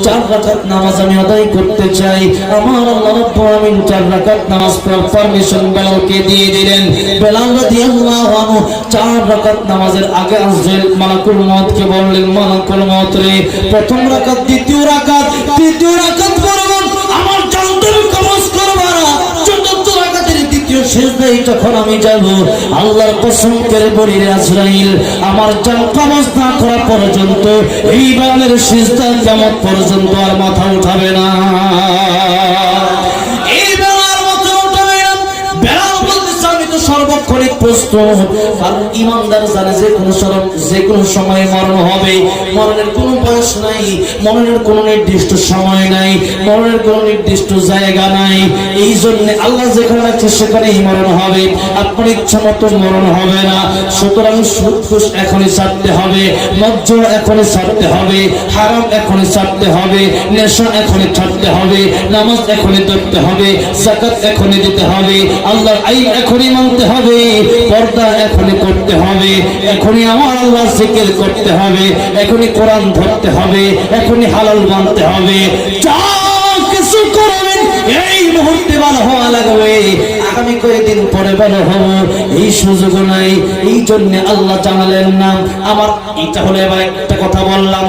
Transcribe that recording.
4 রাকাত নামাজ আমি আদায় করতে চাই। আমার আল্লাহ রাব্বুল আলামিন 4 রাকাত নামাজ পড়ার পারমিশন বেলালকে দিয়ে দিলেন। বেলাল রাদিয়াল্লাহু আনহু 4 রাকাত নামাজের আগে আজরাইল মালাকুল মউতকে বললেন, মালাকুল মউত রে, প্রথম রাকাত, দ্বিতীয় রাকাত, তৃতীয় রাকাত পড়বেন, আমার জানতে কবজ করবা না। চতুর্থ রাকাতের দ্বিতীয় সিজদায় যখন আমি যাব, আল্লাহর কসম করে বলি রে আজরাইল, আমার জান কবজ না করা পর্যন্ত এই বেলালের সিজদা কিয়ামত পর্যন্ত আর মাথা উঠাবে না। এই বেলার মাথা উঠাবে না। বেলাল বলতেছে আমি তো সর্বক্ষণিক প্রস্তুত, কারণ ইমানদার জানে যে কোনো সময় মরণ হবে। মরণের কোনো বয়স নাই, মরণের কোনো নির্দিষ্ট সময় নাই, মরণের কোনো নির্দিষ্ট জায়গা নাই। এই জন্য আল্লাহ যেখানে রাখছে সেখানেই মরণ হবে। আপনার ইচ্ছা মতো মরণ হবে না। সুতরাং সুদ ঘুষ এখনই ছাড়তে হবে, মজ্জ এখনই ছাড়তে হবে, হারাম এখনই ছাড়তে হবে, নেশা এখনই ছাড়তে হবে, নামাজ এখনই ধরতে হবে, যাকাত এখনই দিতে হবে, আল্লাহর আইন এখনই মানতে হবে, পর্দা এখনই করতে হবে, এখনই আমার আল্লাহর জিকির করতে হবে, এখনই কোরআন ধরতে হবে, এখনই হালাল মানতে হবে। যা কিছু করবেন এই মুহূর্তে ভালো হওয়া লাগবে, আগামী কয়েকদিন পরে ভালো হবো এই সুযোগ নাই। এই জন্য আল্লাহ জানালেন না। আমার এটা হলে এবার একটা কথা বললাম,